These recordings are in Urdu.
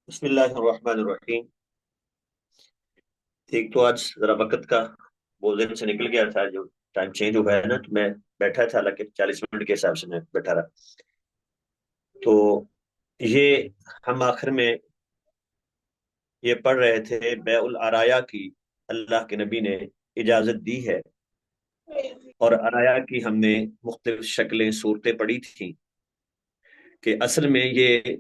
بسم اللہ الرحمن الرحیم۔ ایک تو آج ذرا وقت کا وہ ذہن سے نکل گیا تھا، جو ٹائم چینج ہوا ہے نا، تو میں بیٹھا تھا، حالانکہ 40 منٹ کے حساب سے میں بیٹھا رہا۔ تو یہ ہم آخر میں یہ پڑھ رہے تھے بیع العرایا کی اللہ کے نبی نے اجازت دی ہے، اور عرایا کی ہم نے مختلف شکلیں صورتیں پڑھی تھیں کہ اصل میں یہ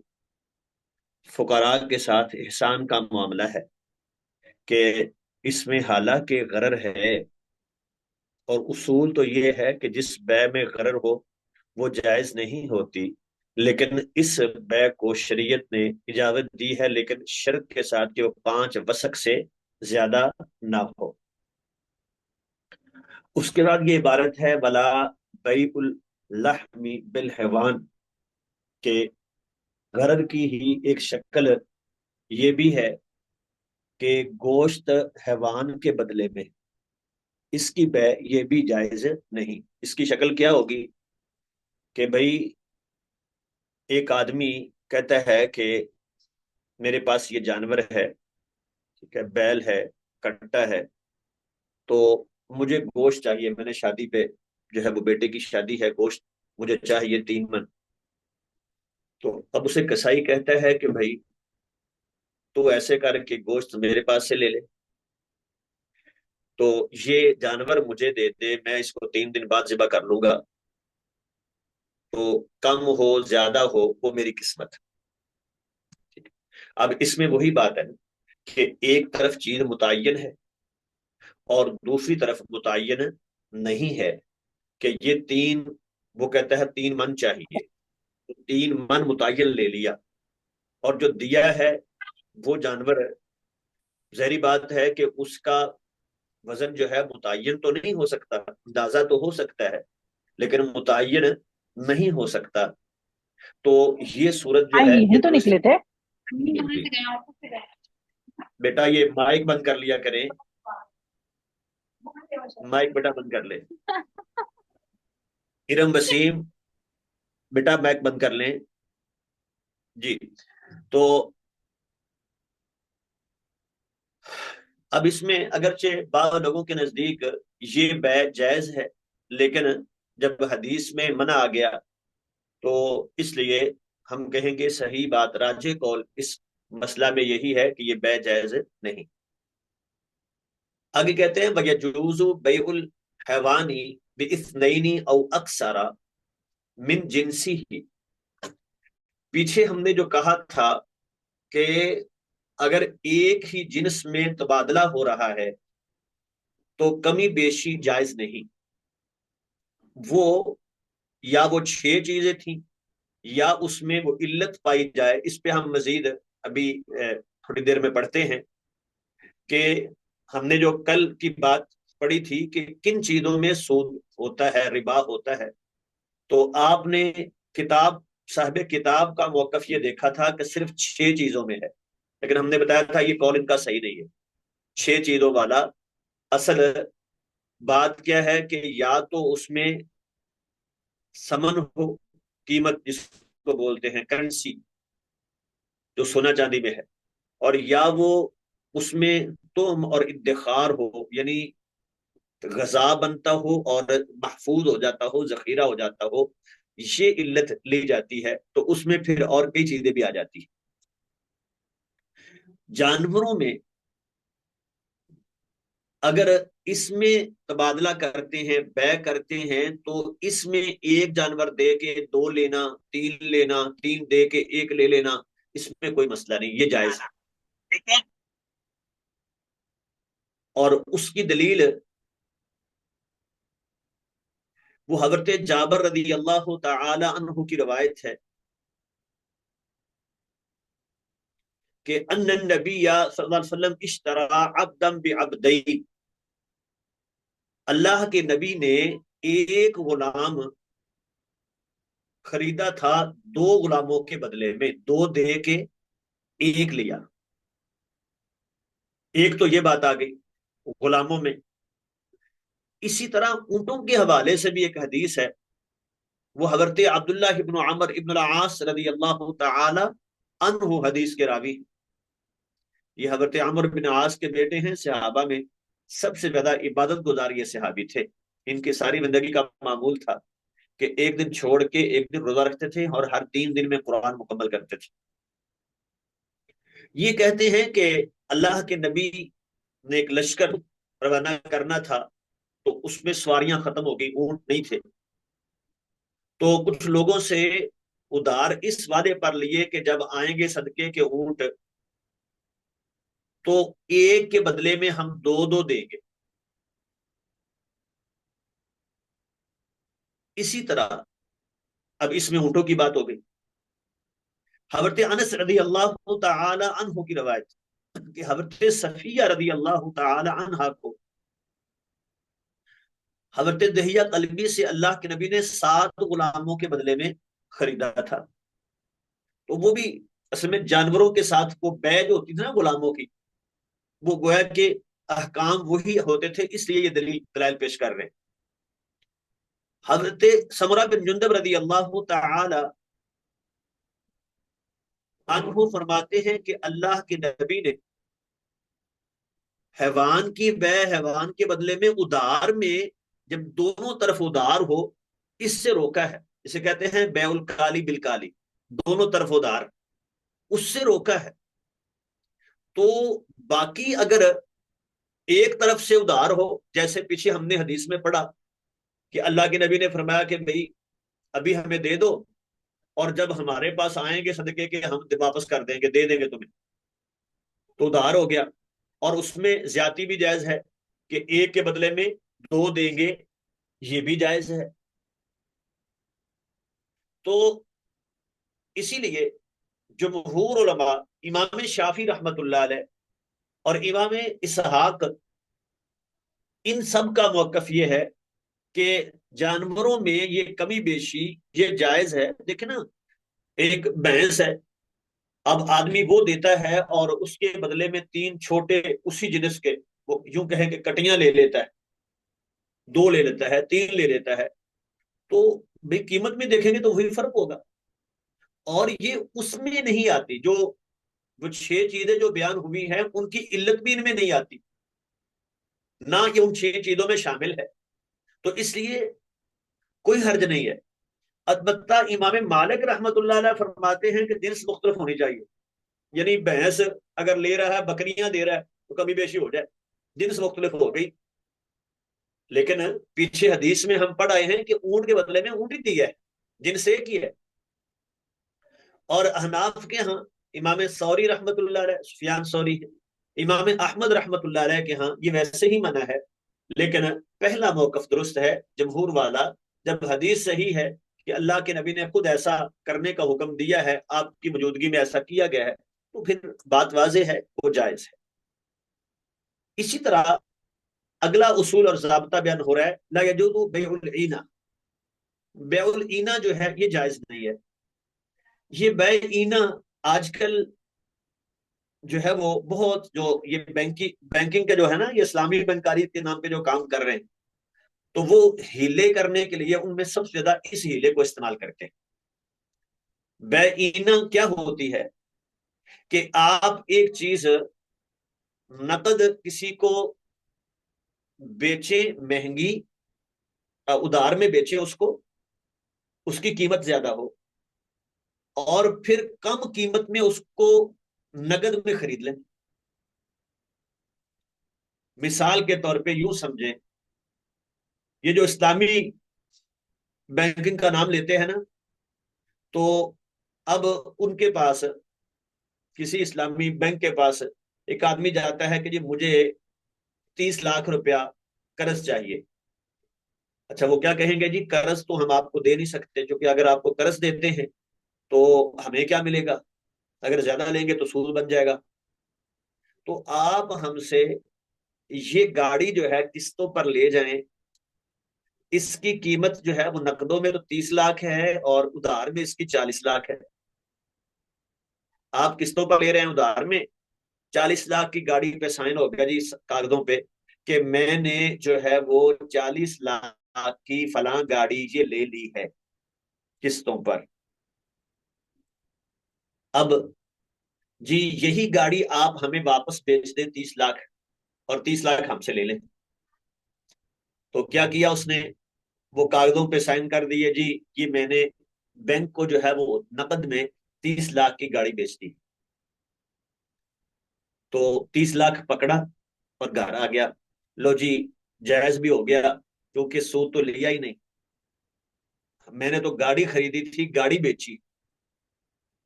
فقراء کے ساتھ احسان کا معاملہ ہے، کہ اس میں حالانکہ غرر ہے، اور اصول تو یہ ہے کہ جس بے میں غرر ہو وہ جائز نہیں ہوتی، لیکن اس بے کو شریعت نے اجازت دی ہے، لیکن شرط کے ساتھ کہ وہ 5 وسق سے زیادہ نہ ہو۔ اس کے بعد یہ عبارت ہے ولا بیع اللحم بالحیوان، کہ غرر کی ہی ایک شکل یہ بھی ہے کہ گوشت حیوان کے بدلے میں اس کی بے یہ بھی جائز نہیں۔ اس کی شکل کیا ہوگی کہ بھئی ایک آدمی کہتا ہے کہ میرے پاس یہ جانور ہے، ٹھیک ہے، بیل ہے، کٹا ہے، تو مجھے گوشت چاہیے، میں نے شادی پہ جو ہے وہ بیٹے کی شادی ہے، گوشت مجھے چاہیے 3 من۔ تو اب اسے کسائی کہتا ہے کہ بھائی تو ایسے کر کے گوشت میرے پاس سے لے لے، تو یہ جانور مجھے دے دے، میں اس کو 3 دن بعد ذبح کر لوں گا، تو کم ہو زیادہ ہو وہ میری قسمت۔ ٹھیک ہے؟ اب اس میں وہی بات ہے کہ ایک طرف چیز متعین ہے اور دوسری طرف متعین نہیں ہے، کہ یہ وہ کہتا ہے 3 من چاہیے، تو 3 من متعین لے لیا، اور جو دیا ہے وہ جانور، ظاہری بات ہے کہ اس کا وزن جو ہے متعین تو نہیں ہو سکتا، اندازہ تو ہو سکتا ہے لیکن متعین نہیں ہو سکتا۔ تو یہ صورت جو ہے یہیں یہ تو تھوڑی سی نکلے تھے۔ جی، بیٹا یہ مائک بند کر لیا کریں، مائک بیٹا بند کر لے، ارم وسیم بیٹا مائک بند کر لیں جی۔ تو اب اس میں اگرچہ بعض لوگوں کے نزدیک یہ بے جائز ہے، لیکن جب حدیث میں منع آ گیا تو اس لیے ہم کہیں گے صحیح بات، راجح قول اس مسئلہ میں یہی ہے کہ یہ بے جائز نہیں۔ آگے کہتے ہیں وَيَجُوزُ بَيْعُ الْحَيْوَانِ بِإِثْنَيْنِ أَوْ أَكْثَرَ مِنْ جِنْسِهِ۔ پیچھے ہم نے جو کہا تھا کہ اگر ایک ہی جنس میں تبادلہ ہو رہا ہے تو کمی بیشی جائز نہیں۔ وہ یا وہ 6 چیزیں تھیں یا اس میں وہ علت پائی جائے، اس پہ ہم مزید ابھی تھوڑی دیر میں پڑھتے ہیں کہ ہم نے جو کل کی بات پڑھی تھی کہ کن چیزوں میں سود ہوتا ہے، ربا ہوتا ہے، تو آپ نے کتاب صاحب کتاب کا موقف یہ دیکھا تھا کہ صرف 6 چیزوں میں ہے، لیکن ہم نے بتایا تھا یہ قول ان کا صحیح نہیں ہے 6 چیزوں والا۔ اصل بات کیا ہے کہ یا تو اس میں سمن ہو، قیمت جس کو بولتے ہیں کرنسی، جو سونا چاندی میں ہے، اور یا وہ اس میں توم اور ادخار ہو، یعنی غذا بنتا ہو اور محفوظ ہو جاتا ہو، ذخیرہ ہو جاتا ہو، یہ علت لی جاتی ہے، تو اس میں پھر اور کئی چیزیں بھی آ جاتی ہیں۔ جانوروں میں اگر اس میں تبادلہ کرتے ہیں، بے کرتے ہیں، تو اس میں ایک جانور دے کے 2 لینا، 3 لینا، 3 دے کے 1 لے لینا، اس میں کوئی مسئلہ نہیں، یہ جائز ہے۔ ٹھیک ہے؟ اور اس کی دلیل وہ حضرت جابر رضی اللہ تعالی عنہ کی روایت ہے کہ ان النبی صلی اللہ علیہ وسلم اشترى عبدا بعبدین، اللہ کے نبی نے ایک غلام خریدا تھا 2 غلاموں کے بدلے میں، 2 دے کے 1 لیا۔ ایک تو یہ بات آ گئی غلاموں میں۔ اسی طرح اونٹوں کے حوالے سے بھی ایک حدیث ہے، وہ حضرت عبداللہ ابن عمر ابن العاص رضی اللہ تعالی عنہ حدیث کے راوی، یہ حضرت عمرو بن عاص کے بیٹے ہیں، صحابہ میں سب سے زیادہ عبادت گزار یہ صحابی تھے۔ ان کی ساری زندگی کا معمول تھا کہ ایک دن چھوڑ کے ایک دن روزہ رکھتے تھے اور ہر 3 دن میں قرآن مکمل کرتے تھے۔ یہ کہتے ہیں کہ اللہ کے نبی نے ایک لشکر روانہ کرنا تھا، تو اس میں سواریاں ختم ہو گئی، اونٹ نہیں تھے، تو کچھ لوگوں سے ادھار اس وعدے پر لیے کہ جب آئیں گے صدقے کے اونٹ تو ایک کے بدلے میں ہم دو دو دیں گے۔ اسی طرح اب اس میں اونٹوں کی بات ہو گئی۔ حضرت انس رضی اللہ تعالی عنہ کی روایت کہ حضرت صفیہ رضی اللہ تعالی عنہ کو حضرت دہیہ قلبی سے اللہ کے نبی نے 7 غلاموں کے بدلے میں خریدا تھا۔ تو وہ بھی اصل میں جانوروں کے ساتھ وہ بے جو ہوتی تھی نا غلاموں کی، وہ گویا کہ احکام وہی ہوتے تھے، اس لیے یہ دلائل پیش کر رہے ہیں۔ حضرت سمرہ بن جندب رضی اللہ تعالی عنہ فرماتے ہیں کہ اللہ کے نبی نے حیوان کی بے حیوان کے بدلے میں ادار میں، جب دونوں طرف ادار ہو، اس سے روکا ہے۔ اسے کہتے ہیں بے الکالی بالکالی، دونوں طرف ادار، اس سے روکا ہے۔ تو باقی اگر ایک طرف سے ادار ہو، جیسے پیچھے ہم نے حدیث میں پڑھا کہ اللہ کے نبی نے فرمایا کہ بھئی ابھی ہمیں دے دو، اور جب ہمارے پاس آئیں گے صدقے کے ہم واپس کر دیں گے، دے دیں گے تمہیں، تو ادھار ہو گیا۔ اور اس میں زیادتی بھی جائز ہے کہ ایک کے بدلے میں دو دیں گے، یہ بھی جائز ہے۔ تو اسی لیے جمہور علماء، امام شافی رحمت اللہ علیہ اور امام اسحاق، ان سب کا موقف یہ ہے کہ جانوروں میں یہ کمی بیشی یہ جائز ہے۔ دیکھیں نا، ایک بھینس ہے، اب آدمی وہ دیتا ہے اور اس کے بدلے میں 3 چھوٹے اسی جنس کے، وہ یوں کہیں کہ کٹیاں لے لیتا ہے، 2 لے لیتا ہے، 3 لے لیتا ہے، تو بھئی قیمت میں دیکھیں گے تو وہی فرق ہوگا۔ اور یہ اس میں نہیں آتی، جو وہ 6 چیزیں جو بیان ہوئی ہیں ان کی علت بھی ان میں نہیں آتی، نہ کہ ان 6 چیزوں میں شامل ہے، تو اس لیے کوئی حرج نہیں ہے۔ البتہ امام مالک رحمت اللہ علیہ فرماتے ہیں کہ جنس مختلف ہونی چاہیے، یعنی بھینس اگر لے رہا ہے، بکریاں دے رہا ہے، تو کمی بیشی ہو جائے، جنس مختلف ہو گئی۔ لیکن پیچھے حدیث میں ہم پڑھ آئے ہیں کہ اونٹ کے بدلے میں اونٹ ہی دیا ہے، جنس ایک ہی ہے۔ اور احناف کے ہاں امام ثوری رحمت اللہ علیہ، سفیان ثوری ہے، امام احمد رحمت اللہ علیہ کے ہاں یہ ویسے ہی منع ہے۔ لیکن پہلا موقف درست ہے جمہور والا، جب حدیث صحیح ہے کہ اللہ کے نبی نے خود ایسا کرنے کا حکم دیا ہے، آپ کی موجودگی میں ایسا کیا گیا ہے، تو پھر بات واضح ہے، وہ جائز ہے۔ اسی طرح اگلا اصول اور ضابطہ بیان ہو رہا ہے، لا یجوز بیع العینہ، بیع العینہ جو ہے یہ جائز نہیں ہے۔ یہ بیع اینہ آج کل جو ہے وہ بہت، جو یہ بینکنگ کا جو ہے نا، یہ اسلامی بینکاری کے نام پہ جو کام کر رہے ہیں، تو وہ ہیلے کرنے کے لیے ان میں سب سے زیادہ اس ہیلے کو استعمال کرتے ہیں۔ بیع اینہ کیا ہوتی ہے کہ آپ ایک چیز نقد کسی کو بیچے مہنگی، ادھار میں بیچے اس کو، اس کی قیمت زیادہ ہو، اور پھر کم قیمت میں اس کو نقد میں خرید لیں۔ مثال کے طور پہ یوں سمجھیں، یہ جو اسلامی بینکنگ کا نام لیتے ہیں نا، تو اب ان کے پاس، کسی اسلامی بینک کے پاس ایک آدمی جاتا ہے کہ جی مجھے 30 لاکھ روپیہ قرض چاہیے۔ اچھا، وہ کیا کہیں گے، جی قرض تو ہم آپ کو دے نہیں سکتے، کیونکہ اگر آپ کو قرض دیتے ہیں تو ہمیں کیا ملے گا، اگر زیادہ لیں گے تو سود بن جائے گا، تو آپ ہم سے یہ گاڑی جو ہے قسطوں پر لے جائیں، اس کی قیمت جو ہے وہ نقدوں میں تو 30 لاکھ ہے اور ادھار میں اس کی 40 لاکھ ہے۔ آپ قسطوں پر لے رہے ہیں، ادھار میں 40 لاکھ کی گاڑی پہ سائن ہو گیا جی کاغذوں پہ کہ میں نے جو ہے وہ 40 لاکھ کی فلاں گاڑی یہ لے لی ہے قسطوں پر۔ اب جی یہی گاڑی آپ ہمیں واپس بیچ دیں 30 لاکھ، اور 30 لاکھ ہم سے لے لیں۔ تو کیا کیا اس نے؟ وہ کاغذوں پہ سائن کر دیے، جی یہ میں نے بینک کو جو ہے وہ نقد میں 30 لاکھ کی گاڑی بیچ دی۔ تو 30 لاکھ پکڑا اور گھر آ گیا، لو جی جائز بھی ہو گیا کیونکہ سود تو لیا ہی نہیں، میں نے تو گاڑی خریدی تھی گاڑی بیچی،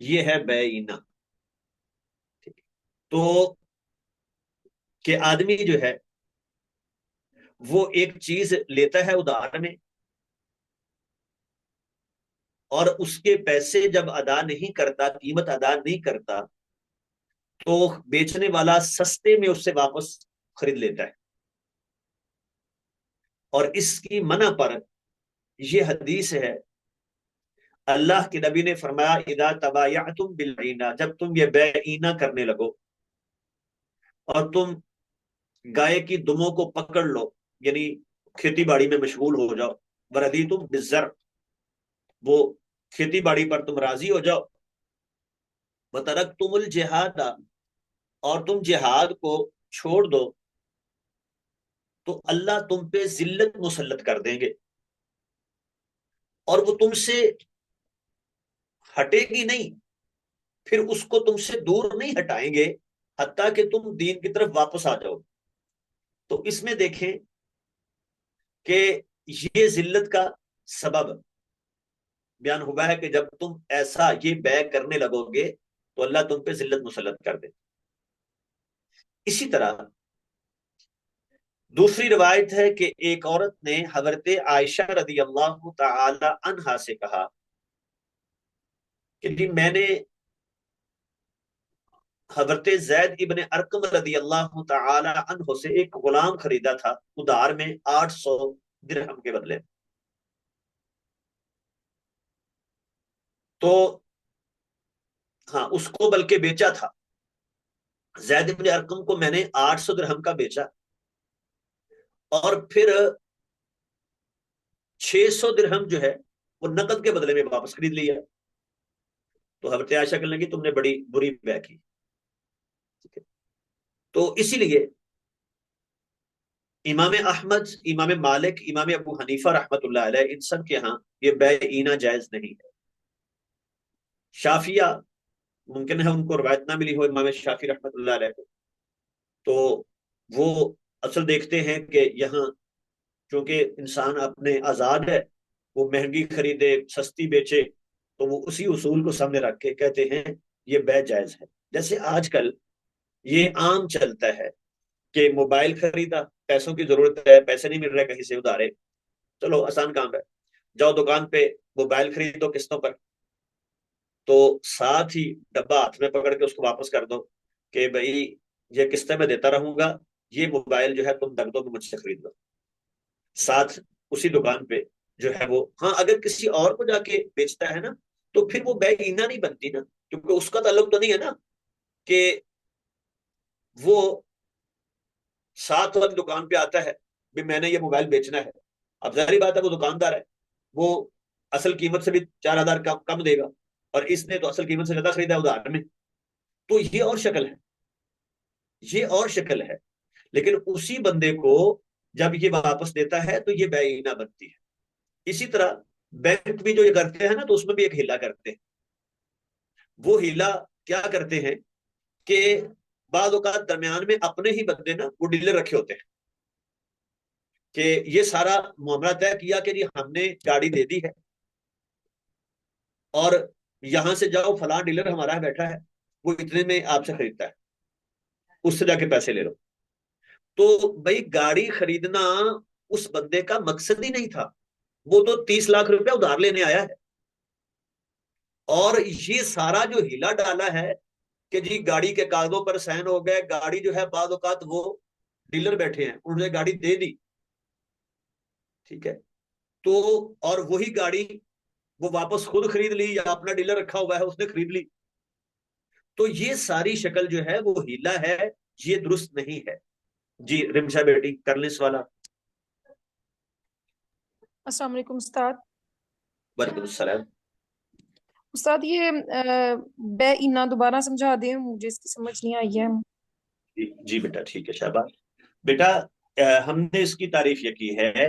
یہ ہے بے اینا۔ تو کہ آدمی جو ہے وہ ایک چیز لیتا ہے ادھار میں، اور اس کے پیسے جب ادا نہیں کرتا، قیمت ادا نہیں کرتا، تو بیچنے والا سستے میں اس سے واپس خرید لیتا ہے۔ اور اس کی منع پر یہ حدیث ہے، اللہ کے نبی نے فرمایا اذا تبایعتم بالعینہ، جب تم یہ بے اینا کرنے لگو اور تم گائے کی دموں کو پکڑ لو، یعنی کھیتی باڑی میں مشغول ہو جاؤ، وردیتم بالزرع، وہ کھیتی باڑی پر تم راضی ہو جاؤ، وترکتم الجہاد، اور تم جہاد کو چھوڑ دو، تو اللہ تم پہ ذلت مسلط کر دیں گے، اور وہ تم سے ہٹے گی نہیں، پھر اس کو تم سے دور نہیں ہٹائیں گے حتیٰ کہ تم دین کی طرف واپس آ جاؤ۔ تو اس میں دیکھیں کہ یہ ذلت کا سبب بیان ہوا ہے کہ جب تم ایسا یہ بے کرنے لگو گے تو اللہ تم پہ ذلت مسلط کر دے۔ اسی طرح دوسری روایت ہے کہ ایک عورت نے حضرت عائشہ رضی اللہ تعالی عنہا سے کہا کہ جی میں نے حضرت زید ابن ارقم رضی اللہ تعالی عنہ سے ایک غلام خریدا تھا ادھار میں 800 درہم کے بدلے، تو ہاں اس کو بلکہ بیچا تھا، زید ابن ارقم کو میں نے 800 درہم کا بیچا، اور پھر 600 درہم جو ہے وہ نقد کے بدلے میں واپس خرید لیا۔ تو حضرت عائشہ کہنے لگی تم نے بڑی بری بے کی۔ تو اسی لیے امام احمد، امام مالک، امام ابو حنیفہ رحمت اللہ علیہ، ان سب کے ہاں یہ بے اینا جائز نہیں ہے۔ شافیہ ممکن ہے ان کو روایت نہ ملی ہو امام شافی رحمت اللہ علیہ کو، تو وہ اصل دیکھتے ہیں کہ یہاں چونکہ انسان اپنے آزاد ہے، وہ مہنگی خریدے سستی بیچے، تو وہ اسی اصول کو سامنے رکھ کے کہتے ہیں یہ بے جائز ہے۔ جیسے آج کل یہ عام چلتا ہے کہ موبائل خریدا، پیسوں کی ضرورت ہے، پیسے نہیں مل رہے کہیں سے ادھارے، چلو آسان کام ہے، جاؤ دکان پہ موبائل خرید دو قسطوں پر، تو ساتھ ہی ڈبہ ہاتھ میں پکڑ کے اس کو واپس کر دو کہ بھائی یہ قسطیں میں دیتا رہوں گا، یہ موبائل جو ہے تم نقدوں میں مجھ سے خرید لو۔ ساتھ اسی دکان پہ جو ہے وہ، ہاں اگر کسی اور کو جا کے بیچتا ہے نا تو پھر وہ بے اینا نہیں بنتی نا، کیونکہ اس کا تعلق تو نہیں ہے نا کہ وہ ساتھ والی دکان پہ آتا ہے بھی میں نے یہ موبائل بیچنا ہے، اب ظاہری بات ہے وہ دکاندار ہے، وہ اصل قیمت سے بھی 4,000 کم دے گا، اور اس نے تو اصل قیمت سے زیادہ خریدا ہے ادھار میں، تو یہ اور شکل ہے، یہ اور شکل ہے، لیکن اسی بندے کو جب یہ واپس دیتا ہے تو یہ بے اینا بنتی ہے۔ اسی طرح بینک بھی جو یہ کرتے ہیں نا تو اس میں بھی ایک ہیلا کرتے ہیں، وہ ہیلا کیا کرتے ہیں کہ بعض اوقات درمیان میں اپنے ہی بندے نا وہ ڈیلر رکھے ہوتے ہیں کہ یہ سارا معاملہ طے کیا کہ جی ہم نے گاڑی دے دی ہے، اور یہاں سے جاؤ فلاں ڈیلر ہمارا بیٹھا ہے، وہ اتنے میں آپ سے خریدتا ہے، اس سے جا کے پیسے لے لو۔ تو بھائی گاڑی خریدنا اس بندے کا مقصد ہی نہیں تھا، وہ تو 30 لاکھ روپے ادھار لینے آیا ہے، اور یہ سارا جو ہیلا ڈالا ہے کہ جی گاڑی کے کاغذوں پر سائن ہو گئے، گاڑی جو ہے بعض اوقات وہ ڈیلر بیٹھے ہیں انہوں نے گاڑی دے دی، ٹھیک ہے، تو اور وہی گاڑی وہ واپس خود خرید لی یا اپنا ڈیلر رکھا ہوا ہے اس نے خرید لی، تو یہ ساری شکل جو ہے وہ ہیلا ہے، یہ درست نہیں ہے۔ جی رمشا بیٹی کر لیں سوال آپ۔ السلام علیکم استاد۔ وعلیکم السلام۔ استاد یہ بے اینا دوبارہ سمجھا دیں، مجھے اس کی سمجھ نہیں آئی ہے۔ جی بیٹا ٹھیک ہے شاباش بیٹا، ہم نے اس کی تعریف یہ کی ہے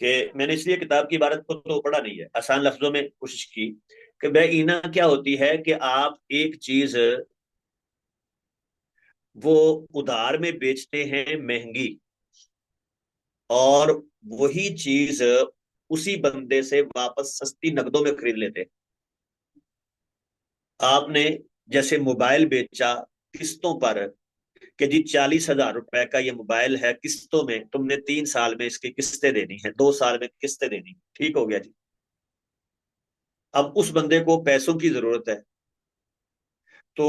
کہ میں نے اس لیے کتاب کی عبارت کو تو پڑھا نہیں ہے، آسان لفظوں میں کوشش کی کہ بے اینا کیا ہوتی ہے کہ آپ ایک چیز وہ ادھار میں بیچتے ہیں مہنگی، اور وہی چیز اسی بندے سے واپس سستی نقدوں میں خرید لیتے ہیں۔ آپ نے جیسے موبائل بیچا قسطوں پر کہ جی 40,000 روپے کا یہ موبائل ہے، قسطوں میں تم نے 3 سال میں اس کی قسطیں دینی ہے، 2 سال میں قسطیں دینی، ٹھیک ہو گیا جی۔ اب اس بندے کو پیسوں کی ضرورت ہے، تو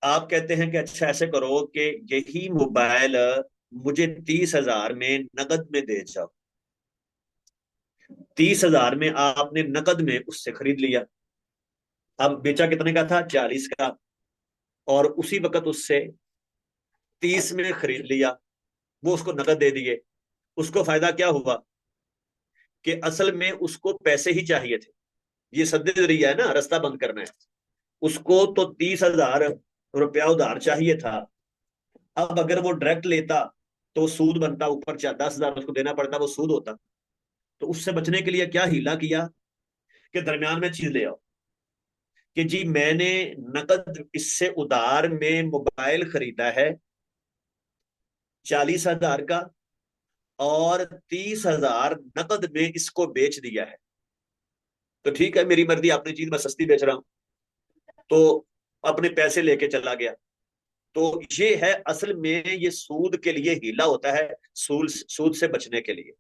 آپ کہتے ہیں کہ اچھا ایسے کرو کہ یہی موبائل مجھے 30,000 میں نقد میں دے جاؤ۔ 30,000 میں آپ نے نقد میں اس سے خرید لیا۔ اب بیچا کتنے کا تھا؟ 40 کا، اور اسی وقت اس سے 30 میں خرید لیا، وہ اس کو نقد دے دیے۔ اس کو فائدہ کیا ہوا کہ اصل میں اس کو پیسے ہی چاہیے تھے، یہ سد ذریعہ ہے نا، رستہ بند کرنا ہے۔ اس کو تو 30,000 روپیہ ادھار چاہیے تھا، اب اگر وہ ڈائریکٹ لیتا تو سود بنتا، اوپر 10,000 اس کو دینا پڑتا، وہ سود ہوتا۔ تو اس سے بچنے کے لیے کیا ہیلا کیا کہ درمیان میں چیز لے آؤ کہ جی میں نے نقد اس سے ادھار میں موبائل خریدا ہے 40,000 کا، اور 30,000 نقد میں اس کو بیچ دیا ہے۔ تو ٹھیک ہے میری مرضی، اپنی چیز میں سستی بیچ رہا ہوں، تو اپنے پیسے لے کے چلا گیا۔ تو یہ ہے اصل میں یہ سود کے لیے ہیلا ہوتا ہے، سود سے بچنے کے لیے۔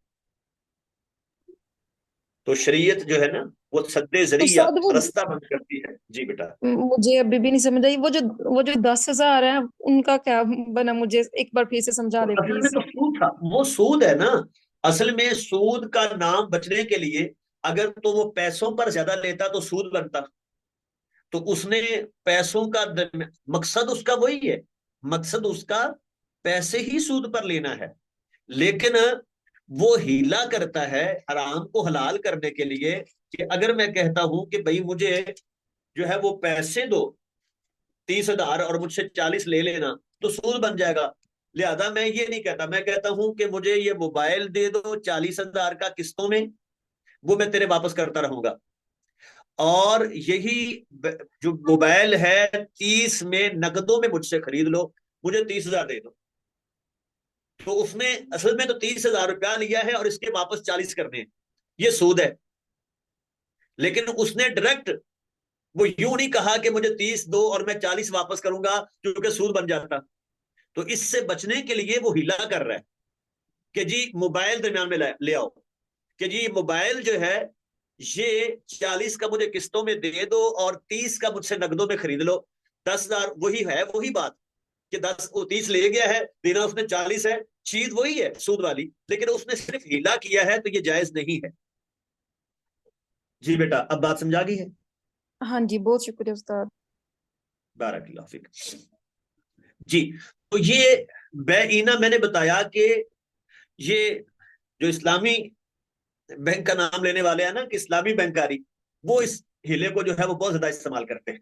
تو شریعت جو ہے نا وہ سد ذریعہ، استاد وہ رستہ بند کرتی ہے۔ جی بیٹا، مجھے ابھی بھی نہیں سمجھ آئی، وہ جو 10,000 ہے ان کا کیا بنا؟ مجھے ایک بار پھر سے سمجھا تو دے اصل میں پلیز۔ تو سود تھا، وہ سود ہے نا۔ اصل میں سود کا نام بچنے کے لیے اگر تو وہ پیسوں پر زیادہ لیتا تو سود بنتا، تو اس نے پیسوں کا مقصد اس کا وہی ہے، مقصد اس کا پیسے ہی سود پر لینا ہے، لیکن وہ ہیلا کرتا ہے حرام کو حلال کرنے کے لیے کہ اگر میں کہتا ہوں کہ بھائی مجھے جو ہے وہ پیسے دو 30,000 اور مجھ سے 40 لے لینا، تو سود بن جائے گا۔ لہذا میں یہ نہیں کہتا، میں کہتا ہوں کہ مجھے یہ موبائل دے دو 40,000 کا قسطوں میں، وہ میں تیرے واپس کرتا رہوں گا، اور یہی جو موبائل ہے 30 میں نقدوں میں مجھ سے خرید لو، مجھے 30,000 دے دو۔ تو اس نے اصل میں تو 30,000 روپیہ لیا ہے اور اس کے واپس 40 کرنے ہیں، یہ سود ہے۔ لیکن اس نے ڈائریکٹ وہ یوں نہیں کہا کہ مجھے 30 دو اور میں 40 واپس کروں گا، کیونکہ سود بن جاتا۔ تو اس سے بچنے کے لیے وہ ہلا کر رہا ہے کہ جی موبائل درمیان میں لے آؤ، کہ جی موبائل جو ہے یہ 40 کا مجھے قسطوں میں دے دو اور 30 کا مجھ سے نقدوں میں خرید لو۔ 10,000 وہی ہے، وہی بات کہ 30 لے گیا ہے، دینا اس نے 40 ہے، چیز وہی ہے سود والی، لیکن اس نے صرف ہیلا کیا ہے، تو یہ جائز نہیں ہے۔ جی بیٹا اب بات سمجھا گئی ہے؟ ہاں جی، بہت شکریہ استاد۔ بارک اللہ فیک۔ جی، تو یہ بے اینا میں نے بتایا کہ یہ جو اسلامی بینک کا نام لینے والے ہیں نا کہ اسلامی بینکاری، وہ اس ہیلے کو جو ہے وہ بہت زیادہ استعمال کرتے ہیں۔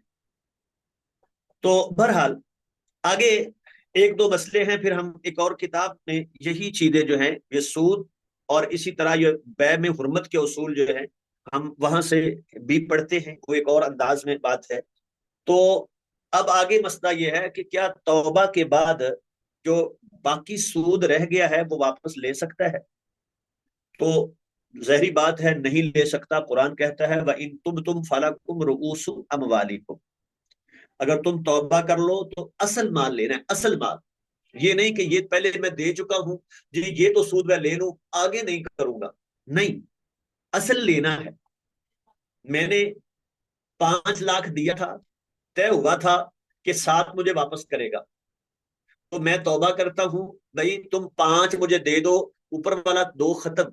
تو بہرحال آگے ایک دو مسئلے ہیں، پھر ہم ایک اور کتاب میں یہی چیزیں جو ہیں یہ سود اور اسی طرح یہ بے میں حرمت کے اصول جو ہیں ہم وہاں سے بھی پڑھتے ہیں، وہ ایک اور انداز میں بات ہے۔ تو اب آگے مسئلہ یہ ہے کہ کیا توبہ کے بعد جو باقی سود رہ گیا ہے وہ واپس لے سکتا ہے؟ تو ظاہری بات ہے نہیں لے سکتا، قرآن کہتا ہے وَإِن تُبْتُمْ فَلَكُمْ رُؤُوسُ أَمْوَالِكُمْ، اگر تم توبہ کر لو تو اصل مال لینا ہے، اصل مال، یہ نہیں کہ یہ پہلے میں دے چکا ہوں جی یہ تو سود میں لے لوں آگے نہیں کروں گا، نہیں، اصل لینا ہے۔ میں نے 5 لاکھ دیا تھا، طے ہوا تھا کہ 7 مجھے واپس کرے گا، تو میں توبہ کرتا ہوں بھائی تم 5 مجھے دے دو، اوپر والا 2 ختم۔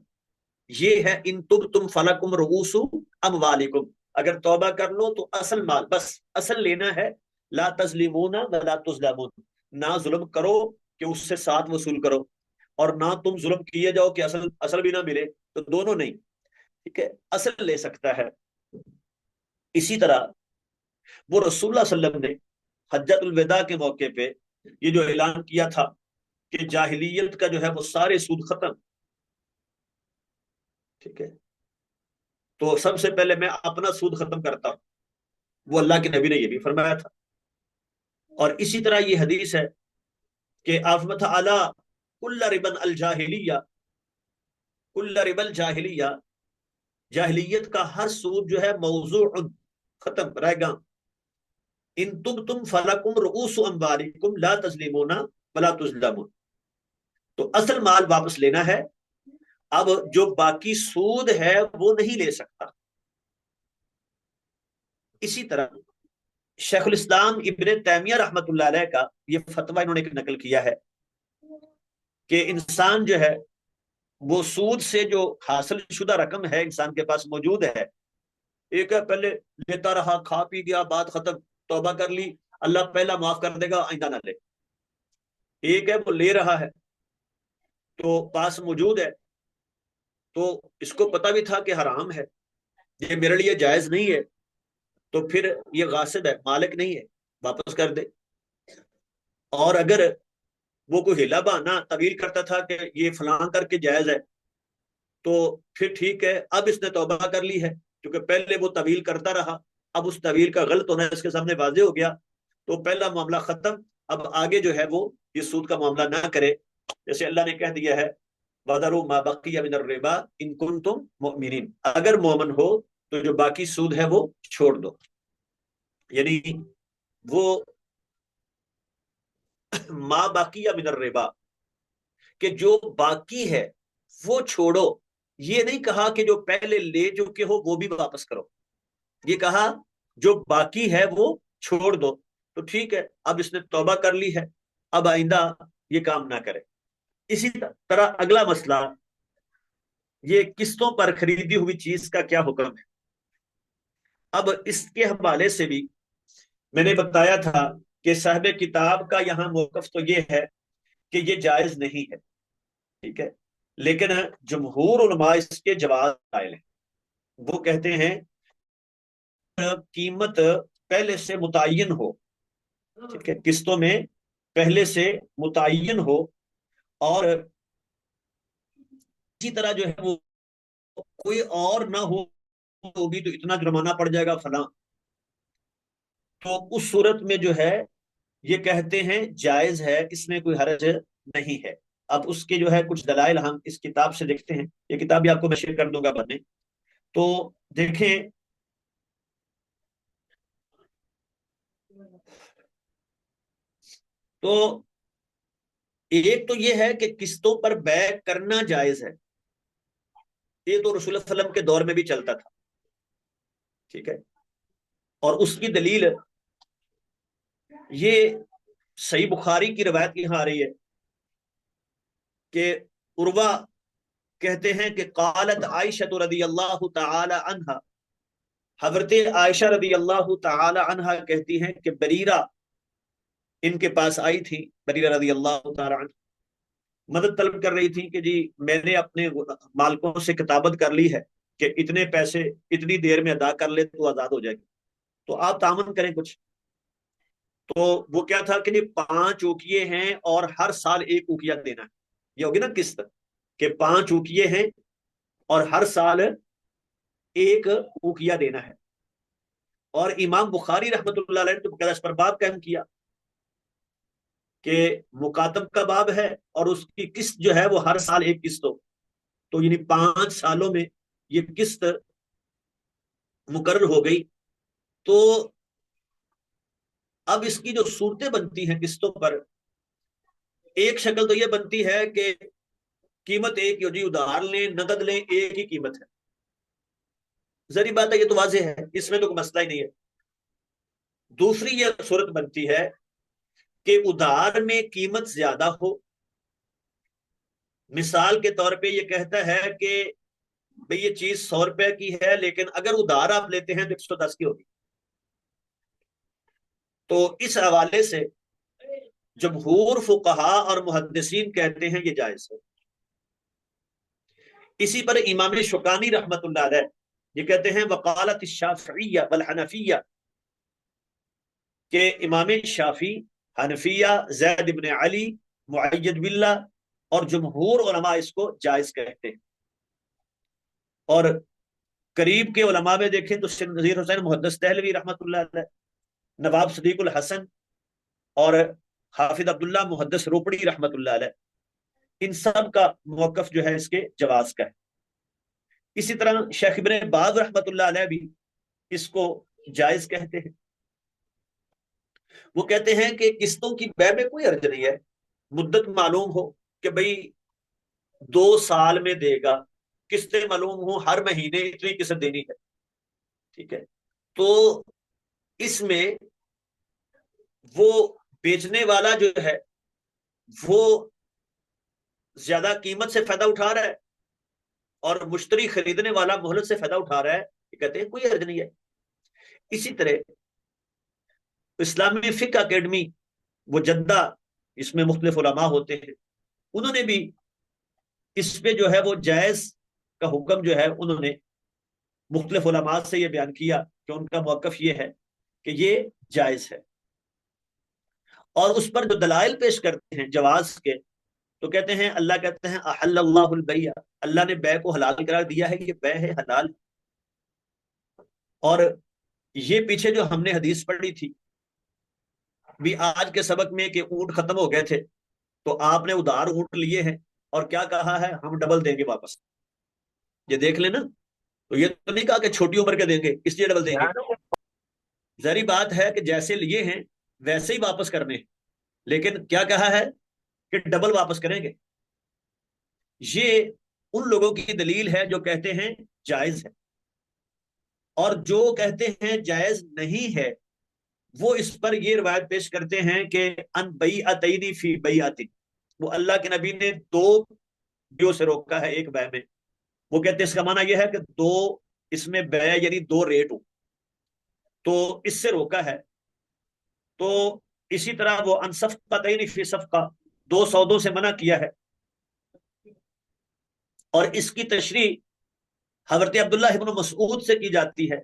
یہ ہے ان تم فلکم رؤوس اموالکم، اگر توبہ کر لو تو اصل مال، بس اصل لینا ہے، لا تظلمون ولا تظلمون، نہ ظلم کرو کہ اس سے 7 وصول کرو، اور نہ تم ظلم کیے جاؤ کہ اصل بھی نہ ملے، تو دونوں نہیں، ٹھیک ہے، اصل لے سکتا ہے۔ اسی طرح وہ رسول اللہ صلی اللہ علیہ وسلم نے حجۃ الوداع کے موقع پہ یہ جو اعلان کیا تھا کہ جاہلیت کا جو ہے وہ سارے سود ختم، ٹھیک ہے، تو سب سے پہلے میں اپنا سود ختم کرتا ہوں، وہ اللہ کے نبی نے یہ بھی فرمایا تھا۔ اور اسی طرح یہ حدیث ہے کہ آفمت اعلی کل ربن الجاہلیہ، کل رب الجاہلیہ، جاہلیت کا ہر سود جو ہے موضوع، ختم رہے گا، ان تم فلکم رؤوس اموالکم لا تظلمون ولا تظلمون، تو اصل مال واپس لینا ہے، اب جو باقی سود ہے وہ نہیں لے سکتا۔ اسی طرح شیخ الاسلام ابن تیمیہ رحمت اللہ علیہ کا یہ فتویٰ انہوں نے نقل کیا ہے کہ انسان جو ہے وہ سود سے جو حاصل شدہ رقم ہے انسان کے پاس موجود ہے، ایک ہے پہلے لیتا رہا، کھا پی گیا، بات ختم، توبہ کر لی، اللہ پہلا معاف کر دے گا، آئندہ نہ لے۔ ایک ہے وہ لے رہا ہے تو پاس موجود ہے، تو اس کو پتہ بھی تھا کہ حرام ہے، یہ میرے لیے جائز نہیں ہے، تو پھر یہ غاصب ہے، مالک نہیں ہے، واپس کر دے۔ اور اگر وہ کوئی ہلا بہانا طویل کرتا تھا کہ یہ فلاں کر کے جائز ہے، تو پھر ٹھیک ہے، اب اس نے توبہ کر لی ہے، کیونکہ پہلے وہ طویل کرتا رہا، اب اس طویل کا غلط ہونا اس کے سامنے واضح ہو گیا، تو پہلا معاملہ ختم، اب آگے جو ہے وہ یہ سود کا معاملہ نہ کرے، جیسے اللہ نے کہہ دیا ہے وَذَرُوا مَا بَقِيَ مِنَ الرِّبَا إِن كُنتُم مُؤْمِنِينَ، اگر مومن ہو تو جو باقی سود ہے وہ چھوڑ دو، یعنی وہ ما بقیہ من الربا، کہ جو باقی ہے وہ چھوڑو، یہ نہیں کہا کہ جو پہلے لے چکے ہو وہ بھی واپس کرو، یہ کہا جو باقی ہے وہ چھوڑ دو، تو ٹھیک ہے، اب اس نے توبہ کر لی ہے، اب آئندہ یہ کام نہ کرے۔ اسی طرح اگلا مسئلہ، یہ قسطوں پر خریدی ہوئی چیز کا کیا حکم ہے؟ اب اس کے حوالے سے بھی میں نے بتایا تھا کہ صاحب کتاب کا یہاں موقف تو یہ ہے کہ یہ جائز نہیں ہے، ٹھیک ہے، لیکن جمہور علماء اس کے جواز قائل ہیں، وہ کہتے ہیں قیمت پہلے سے متعین ہو، ٹھیک ہے، قسطوں میں پہلے سے متعین ہو، اور اسی طرح جو ہے وہ کوئی اور نہ ہوگی تو اتنا جرمانہ پڑ جائے گا فلاں، تو اس صورت میں جو ہے یہ کہتے ہیں جائز ہے، اس میں کوئی حرج نہیں ہے۔ اب اس کے جو ہے کچھ دلائل ہم اس کتاب سے دیکھتے ہیں، یہ کتاب بھی آپ کو میں شیئر کر دوں گا بعد میں، تو دیکھیں تو ایک تو یہ ہے کہ قسطوں پر بیع کرنا جائز ہے، یہ تو رسول اللہ صلی اللہ علیہ وسلم کے دور میں بھی چلتا تھا، ٹھیک ہے، اور اس کی دلیل یہ صحیح بخاری کی روایت یہاں آ رہی ہے کہ عروہ کہتے ہیں کہ قالت عائشہ رضی اللہ تعالی عنہا، حضرت عائشہ رضی اللہ تعالی عنہا کہتی ہیں کہ بریرہ ان کے پاس آئی تھی، بریرہ رضی اللہ تعالی عنہ مدد طلب کر رہی تھی کہ جی میں نے اپنے مالکوں سے کتابت کر لی ہے کہ اتنے پیسے اتنی دیر میں ادا کر لے تو آزاد ہو جائے گی، تو آپ تعاون کریں کچھ۔ تو وہ کیا تھا کہ 5 اوقیے ہیں اور ہر سال 1 اوقیہ دینا ہے، یہ ہوگی نا قسط، کہ 5 اوقیے ہیں اور ہر سال 1 اوقیہ دینا ہے، اور امام بخاری رحمت اللہ علیہ نے تو اس پر باب قائم کیا کہ مکاتب کا باب ہے اور اس کی قسط جو ہے وہ ہر سال 1 قسط ہو، تو یعنی 5 سالوں میں یہ قسط مقرر ہو گئی، تو اب اس کی جو صورتیں بنتی ہیں قسطوں پر، ایک شکل تو یہ بنتی ہے کہ قیمت ایک ہی ہو، جی ادھار لیں نقد لیں ایک ہی قیمت ہے، ظاہری بات ہے یہ تو واضح ہے، اس میں تو کوئی مسئلہ ہی نہیں ہے۔ دوسری یہ صورت بنتی ہے کہ ادھار میں قیمت زیادہ ہو، مثال کے طور پہ یہ کہتا ہے کہ بھئی یہ چیز 100 روپے کی ہے لیکن اگر ادھار آپ لیتے ہیں تو 110 کی ہوگی، تو اس حوالے سے جمہور فقہا اور محدثین کہتے ہیں یہ جائز ہے۔ اسی پر امام شوکانی رحمت اللہ علیہ یہ کہتے ہیں وقالت الشافعیہ والحنفیہ، کہ امام شافی، حنفیہ، زید بن علی، معید باللہ اور جمہور علماء اس کو جائز کہتے ہیں. اور قریب کے علماء میں دیکھیں تو نذیر حسین محدث دہلوی رحمۃ اللہ علیہ، نواب صدیق الحسن اور حافظ عبداللہ محدث روپڑی رحمۃ اللہ علیہ، ان سب کا موقف جو ہے اس کے جواز کا ہے. اسی طرح شیخ ابن باز رحمۃ اللہ علیہ بھی اس کو جائز کہتے ہیں. وہ کہتے ہیں کہ قسطوں کی بے میں کوئی حرج نہیں ہے، مدت معلوم ہو کہ بھئی 2 سال میں دے گا، قسطیں معلوم ہوں ہر مہینے اتنی قسط دینی ہے، ٹھیک ہے. تو اس میں وہ بیچنے والا جو ہے وہ زیادہ قیمت سے فائدہ اٹھا رہا ہے اور مشتری خریدنے والا مہلت سے فائدہ اٹھا رہا ہے، یہ کہتے ہیں کوئی حرج نہیں ہے. اسی طرح اسلامی فقہ اکیڈمی وہ جدہ، اس میں مختلف علماء ہوتے ہیں، انہوں نے بھی اس پہ جو ہے وہ جائز کا حکم جو ہے انہوں نے مختلف علماء سے یہ بیان کیا کہ ان کا موقف یہ ہے کہ یہ جائز ہے. اور اس پر جو دلائل پیش کرتے ہیں جواز کے، تو کہتے ہیں اللہ کہتے ہیں احل اللہ البیع، اللہ نے بے کو حلال قرار دیا ہے، یہ بے ہے حلال. اور یہ پیچھے جو ہم نے حدیث پڑھی تھی بھی آج کے سبق میں کہ اونٹ ختم ہو گئے تھے تو آپ نے ادھار اونٹ لیے ہیں اور کیا کہا ہے ہم ڈبل دیں گے واپس. یہ دیکھ لیں نا، تو یہ تو نہیں کہا کہ چھوٹی عمر کے دیں گے اس لیے ڈبل دیں گے. ظاہری بات ہے کہ جیسے لیے ہیں ویسے ہی واپس کرنے ہیں، لیکن کیا کہا ہے کہ ڈبل واپس کریں گے. یہ ان لوگوں کی دلیل ہے جو کہتے ہیں جائز ہے، اور جو کہتے ہیں جائز نہیں ہے وہ اس پر یہ روایت پیش کرتے ہیں کہ ان بیعتین فی بیعت، وہ اللہ کے نبی نے 2 سے روکا ہے ایک بے میں. وہ کہتے ہیں اس کا معنی یہ ہے کہ 2 اس میں بے یعنی 2 ریٹ ہو، تو اس سے روکا ہے. تو اسی طرح وہ ان صفقتین فی صفقہ، 2 سودوں سے منع کیا ہے. اور اس کی تشریح حضرت عبداللہ ابن مسعود سے کی جاتی ہے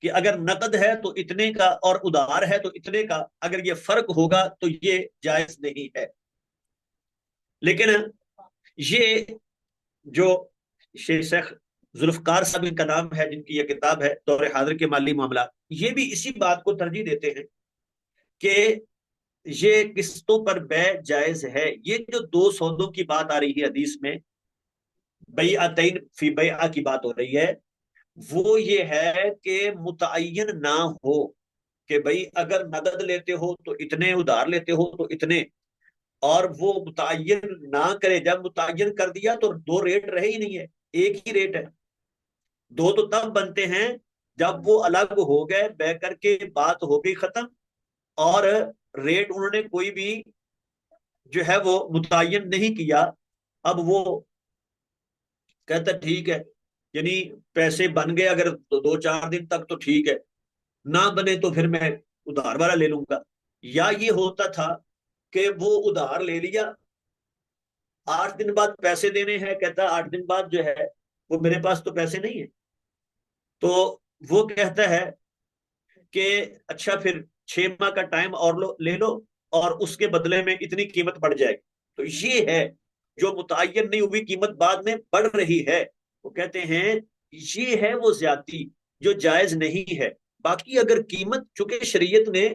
کہ اگر نقد ہے تو اتنے کا اور ادھار ہے تو اتنے کا، اگر یہ فرق ہوگا تو یہ جائز نہیں ہے. لیکن یہ جو شیخ ذوالفقار صاحب ان کا نام ہے، جن کی یہ کتاب ہے دور حاضر کے مالی معاملات، یہ بھی اسی بات کو ترجیح دیتے ہیں کہ یہ قسطوں پر بے جائز ہے. یہ جو 2 سودوں کی بات آ رہی ہے حدیث میں، بیعتین فی بیعہ کی بات ہو رہی ہے، وہ یہ ہے کہ متعین نہ ہو کہ بھئی اگر نقد لیتے ہو تو اتنے، ادھار لیتے ہو تو اتنے، اور وہ متعین نہ کرے. جب متعین کر دیا تو 2 ریٹ رہے ہی نہیں ہے، ایک ہی ریٹ ہے. 2 تو تب بنتے ہیں جب وہ الگ ہو گئے، بے کر کے بات ہو گئی ختم، اور ریٹ انہوں نے کوئی بھی جو ہے وہ متعین نہیں کیا. اب وہ کہتا ٹھیک ہے، یعنی پیسے بن گئے اگر 2-4 دن تک تو ٹھیک ہے، نہ بنے تو پھر میں ادھار والا لے لوں گا. یا یہ ہوتا تھا کہ وہ ادھار لے لیا، 8 دن بعد پیسے دینے ہیں، کہتا 8 دن بعد جو ہے وہ میرے پاس تو پیسے نہیں ہیں. تو وہ کہتا ہے کہ اچھا پھر 6 ماہ کا ٹائم اور لے لو اور اس کے بدلے میں اتنی قیمت بڑھ جائے گی. تو یہ ہے جو متعین نہیں ہوئی قیمت بعد میں بڑھ رہی ہے، وہ کہتے ہیں یہ ہے وہ زیادتی جو جائز نہیں ہے. باقی اگر قیمت، چونکہ شریعت نے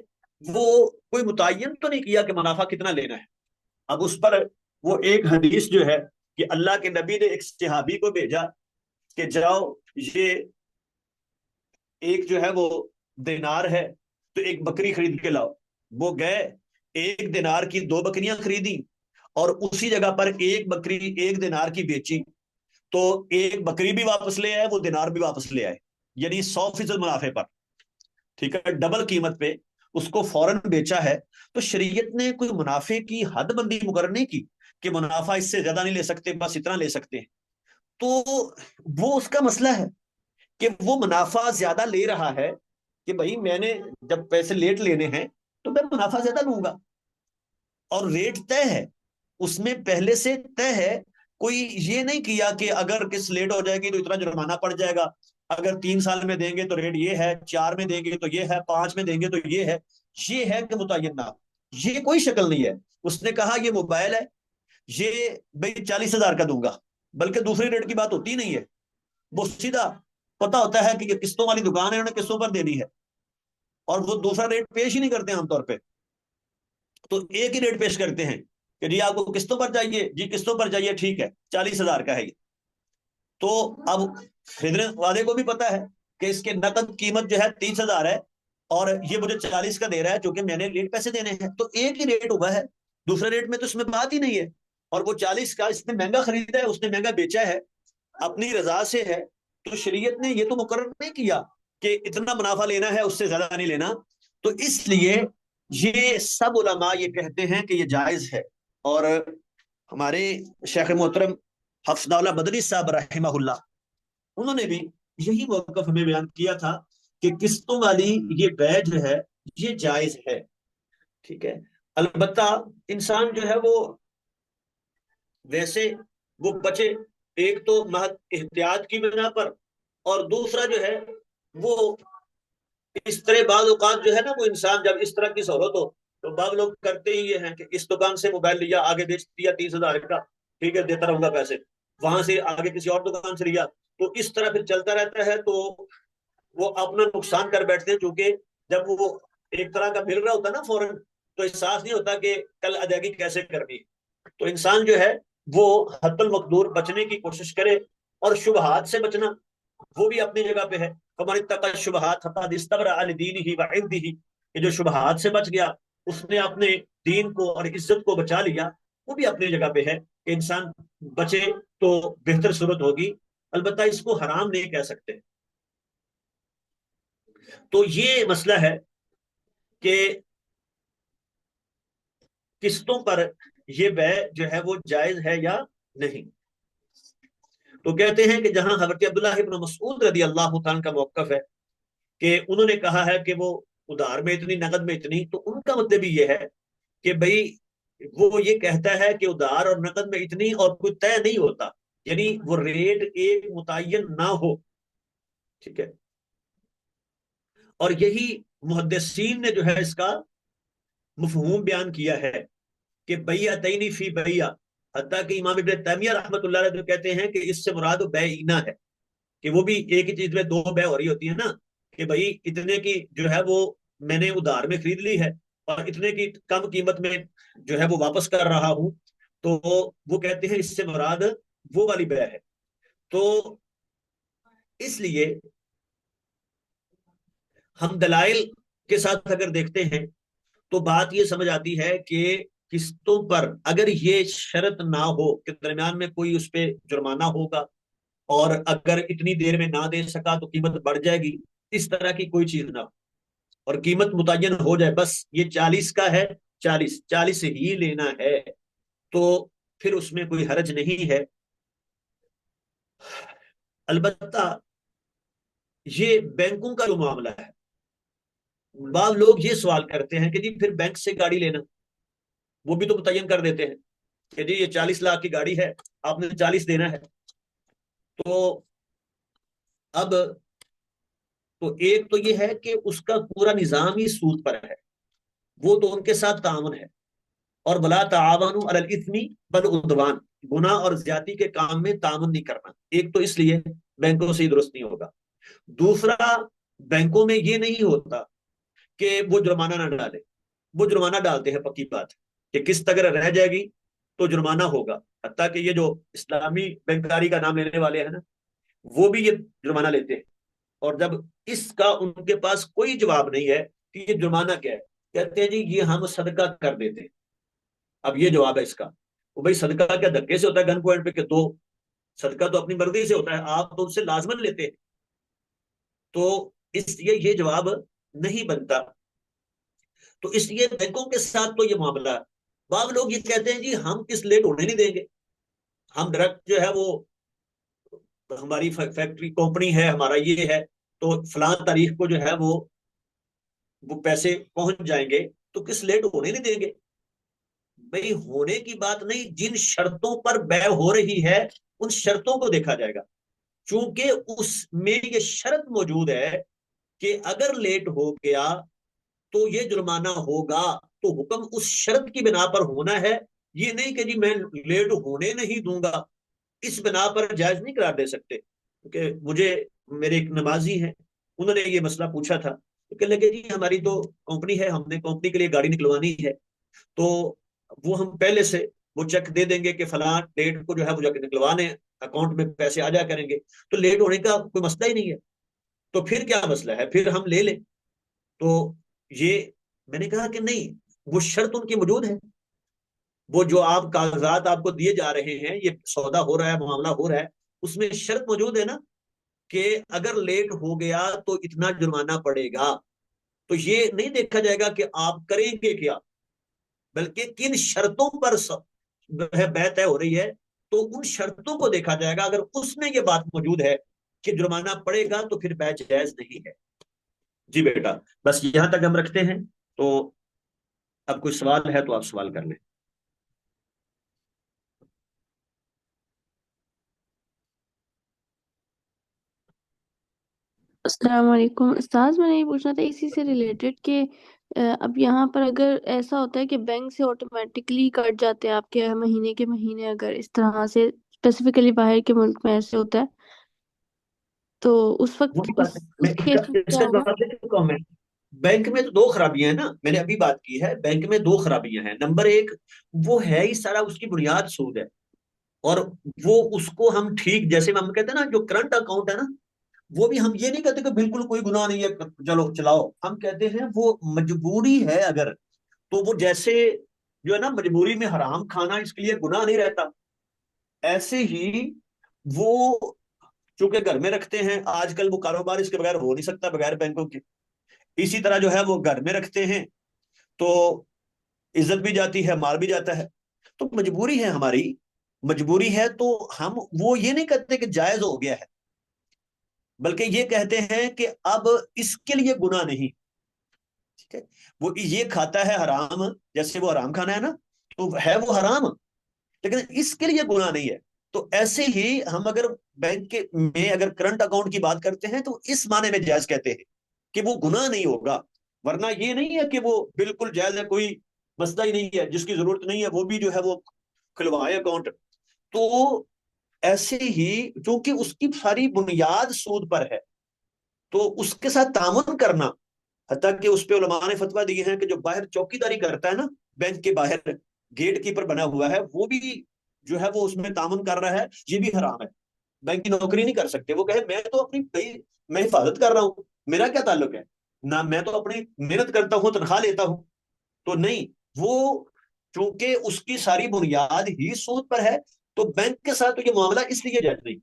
وہ کوئی متعین تو نہیں کیا کہ منافع کتنا لینا ہے. اب اس پر وہ ایک حدیث جو ہے کہ اللہ کے نبی نے ایک صحابی کو بھیجا کہ جاؤ، یہ ایک جو ہے وہ دینار ہے تو ایک بکری خرید کے لاؤ. وہ گئے، 1 دینار کی 2 بکریاں خریدی اور اسی جگہ پر ایک بکری 1 دینار کی بیچی. تو ایک بکری بھی واپس لے آئے، وہ دینار بھی واپس لے آئے، یعنی 100% منافع پر، ٹھیک ہے، ڈبل قیمت پہ اس کو فوراً بیچا ہے. تو شریعت نے کوئی منافع کی حد بندی مقرر نہیں کی کہ منافع اس سے زیادہ نہیں لے سکتے، بس اتنا لے سکتے ہیں. تو وہ اس کا مسئلہ ہے کہ وہ منافع زیادہ لے رہا ہے کہ بھائی میں نے جب پیسے لیٹ لینے ہیں تو میں منافع زیادہ لوں گا، اور ریٹ طے ہے اس میں، پہلے سے طے ہے. کوئی یہ نہیں کیا کہ اگر کس لیٹ ہو جائے گی تو اتنا جرمانہ پڑ جائے گا، اگر 3 سال میں دیں گے تو ریٹ یہ ہے، 4 میں دیں گے تو یہ ہے، 5 میں دیں گے تو یہ ہے کہ متعین نہ، یہ کوئی شکل نہیں ہے۔ اس نے کہا یہ موبائل ہے، یہ بھائی 40,000 کا دوں گا، بلکہ دوسری ریٹ کی بات ہوتی نہیں ہے، وہ سیدھا پتا ہوتا ہے کہ یہ قسطوں والی دکان ہے، انہوں نے قسطوں پر دینی ہے، اور وہ دوسرا ریٹ پیش ہی نہیں کرتے عام طور پہ، تو ایک ہی ریٹ پیش کرتے ہیں کہ جی آپ کو قسطوں پر چاہیے، جی قسطوں پر چاہیے، ٹھیک ہے 40,000 کا ہے یہ۔ تو اب خریدنے والے کو بھی پتا ہے کہ اس کے نقد قیمت جو ہے 30,000 ہے، اور یہ مجھے 40 کا دے رہا ہے چونکہ میں نے ریٹ پیسے دینے ہیں، تو ایک ہی ریٹ ہوا ہے، دوسرے ریٹ میں تو اس میں بات ہی نہیں ہے، اور وہ 40 کا اس نے مہنگا خریدا ہے، اس نے مہنگا بیچا ہے، اپنی رضا سے ہے، تو شریعت نے یہ تو مقرر نہیں کیا کہ اتنا منافع لینا ہے، اس سے زیادہ نہیں لینا، تو اس لیے یہ سب علماء یہ کہتے ہیں کہ یہ جائز ہے۔ اور ہمارے شیخ محترم حفظ اللہ مدنی صاحب رحمہ اللہ، انہوں نے بھی یہی موقف ہمیں بیان کیا تھا کہ قسطوں والی یہ بیع جو ہے یہ جائز ہے، ٹھیک ہے۔ البتہ انسان جو ہے وہ ویسے وہ بچے، ایک تو محض احتیاط کی بنا پر، اور دوسرا جو ہے وہ اس طرح بعض اوقات جو ہے نا، وہ انسان جب اس طرح کی سہولت ہو تو بعض لوگ کرتے ہی یہ ہیں کہ اس دکان سے موبائل لیا، آگے بیچ دیا 30,000 کا، ٹھیک ہے دیتا رہوں گا پیسے، وہاں سے آگے کسی اور دکان سے لیا، تو اس طرح پھر چلتا رہتا ہے، تو وہ اپنا نقصان کر بیٹھتے ہیں، چونکہ جب وہ ایک طرح کا مل رہا ہوتا ہے نا فوراً، تو احساس نہیں ہوتا کہ کل ادائیگی کیسے کرنی، تو انسان جو ہے وہ حد المقدور بچنے کی کوشش کرے، اور شبہات سے بچنا وہ بھی اپنی جگہ پہ ہے، ہماری تقا شبہات فقد استبرأ لدینہ وعرضہ، کہ جو شبہات سے بچ گیا اس نے اپنے دین کو اور عزت کو بچا لیا، وہ بھی اپنی جگہ پہ ہے کہ انسان بچے تو بہتر صورت ہوگی، البتہ اس کو حرام نہیں کہہ سکتے۔ تو یہ مسئلہ ہے کہ قسطوں پر یہ بیع جو ہے وہ جائز ہے یا نہیں۔ تو کہتے ہیں کہ جہاں حضرت عبداللہ ابن مسعود رضی اللہ تعالیٰ کا موقف ہے کہ انہوں نے کہا ہے کہ وہ ادھار میں اتنی، نقد میں اتنی، تو ان کا مطلب یہ ہے کہ بھئی وہ یہ کہتا ہے کہ ادھار اور نقد میں اتنی، اور کوئی طے نہیں ہوتا، یعنی وہ ریٹ ایک متعین نہ ہو، ٹھیک ہے۔ اور یہی محدثین نے جو ہے اس کا مفہوم بیان کیا ہے کہ بیعتین فی بیع، حتیٰ کہ امام ابن تیمیہ رحمۃ اللہ علیہ جو کہتے ہیں کہ اس سے مراد بیعینہ ہے، کہ وہ بھی ایک ہی چیز میں دو بیع ہو رہی ہوتی ہے نا، کہ بھائی اتنے کی جو ہے وہ میں نے ادھار میں خرید لی ہے، اور اتنے کی کم قیمت میں جو ہے وہ واپس کر رہا ہوں، تو وہ کہتے ہیں اس سے مراد وہ والی بیع ہے۔ تو اس لیے ہم دلائل کے ساتھ اگر دیکھتے ہیں تو بات یہ سمجھ آتی ہے کہ قسطوں پر اگر یہ شرط نہ ہو کہ درمیان میں کوئی اس پہ جرمانہ ہوگا، اور اگر اتنی دیر میں نہ دے سکا تو قیمت بڑھ جائے گی، اس طرح کی کوئی چیز نہ ہو، اور قیمت متعین ہو جائے، بس یہ 40 کا ہے، 40 ہی لینا ہے، تو پھر اس میں کوئی حرج نہیں ہے۔ البتہ یہ بینکوں کا جو معاملہ ہے، بعض لوگ یہ سوال کرتے ہیں کہ جی پھر بینک سے گاڑی لینا، وہ بھی تو متعین کر دیتے ہیں کہ جی یہ 40 لاکھ کی گاڑی ہے، آپ نے 40 دینا ہے، تو اب تو ایک تو یہ ہے کہ اس کا پورا نظام ہی سود پر ہے، وہ تو ان کے ساتھ تعاون ہے، اور بلا تعاونوا علی الاثم والعدوان، گناہ اور زیادتی کے کام میں تعاون نہیں کرنا، ایک تو اس لیے بینکوں سے ہی درست نہیں ہوگا۔ دوسرا، بینکوں میں یہ نہیں ہوتا کہ وہ جرمانہ نہ ڈالے، وہ جرمانہ ڈالتے ہیں، پکی بات کہ قسط اگر رہ جائے گی تو جرمانہ ہوگا، حتیٰ کہ یہ جو اسلامی بینکاری کا نام لینے والے ہیں نا، وہ بھی یہ جرمانہ لیتے ہیں، اور جب اس کا ان کے پاس کوئی جواب نہیں ہے کہ یہ جرمانہ کیا ہے، کہتے ہیں جی یہ ہم صدقہ کر دیتے ہیں۔ اب یہ جواب ہے اس کا، وہ بھائی صدقہ کیا دھکے سے ہوتا ہے گن پوائنٹ پہ کہ دو؟ صدقہ تو اپنی مرضی سے ہوتا ہے، آپ تو ان سے لازمن لیتے ہیں، تو اس لیے یہ جواب نہیں بنتا۔ تو اس لیے بینکوں کے ساتھ تو یہ معاملہ ہے۔ بعض لوگ یہ کہتے ہیں جی ہم کس لیٹ ہونے نہیں دیں گے، ہم ڈائریکٹ جو ہے وہ ہماری فیکٹری کمپنی ہے، ہمارا یہ ہے، تو فلاں تاریخ کو جو ہے وہ پیسے پہنچ جائیں گے، تو کس لیٹ ہونے نہیں دیں گے۔ بھئی ہونے کی بات نہیں، جن شرطوں پر بیع ہو رہی ہے ان شرطوں کو دیکھا جائے گا، چونکہ اس میں یہ شرط موجود ہے کہ اگر لیٹ ہو گیا تو یہ جرمانہ ہوگا، تو حکم اس شرط کی بنا پر ہونا ہے، یہ نہیں کہ جی میں لیٹ ہونے نہیں دوں گا، اس بنا پر جائز نہیں قرار دے سکتے۔ کیونکہ مجھے میرے ایک نمازی ہیں، انہوں نے یہ مسئلہ پوچھا تھا، تو کہنے لگے جی ہماری تو کمپنی ہے، ہم نے کمپنی کے لیے گاڑی نکلوانی ہے، تو وہ ہم پہلے سے وہ چیک دے دیں گے کہ فلاں ڈیٹ کو جو ہے وہ جا کے نکلوانے، اکاؤنٹ میں پیسے آ جا کریں گے، تو لیٹ ہونے کا کوئی مسئلہ ہی نہیں ہے، تو پھر کیا مسئلہ ہے، پھر ہم لے لیں۔ تو یہ میں نے کہا کہ نہیں، وہ شرط ان کی موجود ہے، وہ جو آپ کاغذات آپ کو دیے جا رہے ہیں، یہ سودا ہو رہا ہے، معاملہ ہو رہا ہے، اس میں شرط موجود ہے نا کہ اگر لیٹ ہو گیا تو اتنا جرمانہ پڑے گا۔ تو یہ نہیں دیکھا جائے گا کہ آپ کریں گے کیا، بلکہ کن شرطوں پر بیع طے ہو رہی ہے، تو ان شرطوں کو دیکھا جائے گا، اگر اس میں یہ بات موجود ہے کہ جرمانہ پڑے گا تو پھر بیع جائز نہیں ہے۔ جی بیٹا، بس یہاں تک ہم رکھتے ہیں، تو اب کوئی سوال ہے تو آپ سوال کر لیں۔ السلام علیکم استاذ، میں نے یہ پوچھنا تھا اسی سے ریلیٹڈ کہ اب یہاں پر اگر ایسا ہوتا ہے کہ بینک سے آٹومیٹکلی کٹ جاتے ہیں آپ کے مہینے کے مہینے، اگر اس طرح سے اسپیسیفکلی باہر کے ملک میں ایسے ہوتا ہے تو اس وقت وہی اس بات ہے، میں اس کیس میں اس کیا کا ہوگا؟ جواب دے چکا ہوں میں۔ بینک میں تو دو خرابیاں ہیں نا، میں نے ابھی بات کی ہے، بینک میں دو خرابیاں ہیں۔ نمبر ایک، وہ ہے ہی سارا اس کی بنیاد سود ہے، اور وہ اس کو ہم ٹھیک جیسے ہم کہتے ہیں نا، جو کرنٹ اکاؤنٹ ہے نا، وہ بھی ہم یہ نہیں کہتے کہ بالکل کوئی گناہ نہیں ہے چلو چلاؤ، ہم کہتے ہیں وہ مجبوری ہے اگر، تو وہ جیسے جو ہے نا مجبوری میں حرام کھانا اس کے لیے گناہ نہیں رہتا، ایسے ہی وہ چونکہ گھر میں رکھتے ہیں، آج کل وہ کاروبار اس کے بغیر ہو نہیں سکتا بغیر بینکوں کے، اسی طرح جو ہے وہ گھر میں رکھتے ہیں تو عزت بھی جاتی ہے، مال بھی جاتا ہے، تو مجبوری ہے ہماری، مجبوری ہے، تو ہم وہ یہ نہیں کہتے کہ جائز ہو گیا ہے، بلکہ یہ کہتے ہیں کہ اب اس کے لیے گناہ نہیں، ٹھیک ہے، وہ یہ کھاتا ہے حرام، جیسے وہ حرام کھانا ہے نا، تو ہے وہ حرام، لیکن اس کے لیے گناہ نہیں ہے۔ تو ایسے ہی ہم اگر بینک کے میں اگر کرنٹ اکاؤنٹ کی بات کرتے ہیں تو اس معنی میں جائز کہتے ہیں کہ وہ گناہ نہیں ہوگا، ورنہ یہ نہیں ہے کہ وہ بالکل جائز ہے، کوئی مسئلہ ہی نہیں ہے، جس کی ضرورت نہیں ہے وہ بھی جو ہے وہ کھلوائے اکاؤنٹ۔ تو ایسے ہی چونکہ اس کی ساری بنیاد سود پر ہے، تو اس کے ساتھ تعاون کرنا، حتیٰ کہ اس پہ علماء نے فتویٰ دیے ہیں کہ جو باہر چوکی داری کرتا ہے نا، بینک کے باہر گیٹ کیپر بنا ہوا ہے، وہ بھی جو ہے وہ اس میں تعاون کر رہا ہے، یہ بھی حرام ہے، بینک کی نوکری نہیں کر سکتے، وہ کہے میں تو اپنی میں حفاظت کر رہا ہوں، میرا کیا تعلق ہے، نہ میں تو اپنی محنت کرتا ہوں، تنخواہ لیتا ہوں، تو نہیں، وہ چونکہ اس کی ساری بنیاد ہی سود پر ہے، تو بینک کے ساتھ تو یہ معاملہ اس لیے جائز نہیں۔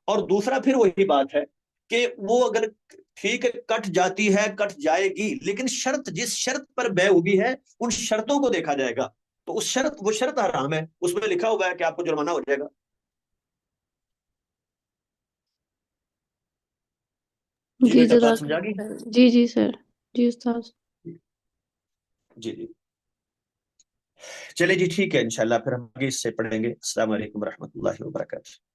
اور دوسرا پھر وہی بات ہے کہ وہ اگر ٹھیک ہے کٹ جاتی ہے، کٹ جائے گی، لیکن شرط جس شرط پر بے ہوئی ہے ان شرطوں کو دیکھا جائے گا، تو اس شرط وہ شرط حرام ہے، اس میں لکھا ہوا ہے کہ آپ کو جرمانہ ہو جائے گا۔ جی جی بیٹا، بات جزاک سمجھا گئی؟ اللہ خیر۔ جی جی سر، جی استاذ۔ جی جی، چلے جی ٹھیک ہے، انشاءاللہ پھر ہم آگے اس سے پڑھیں گے۔ السلام علیکم ورحمۃ اللہ وبرکاتہ۔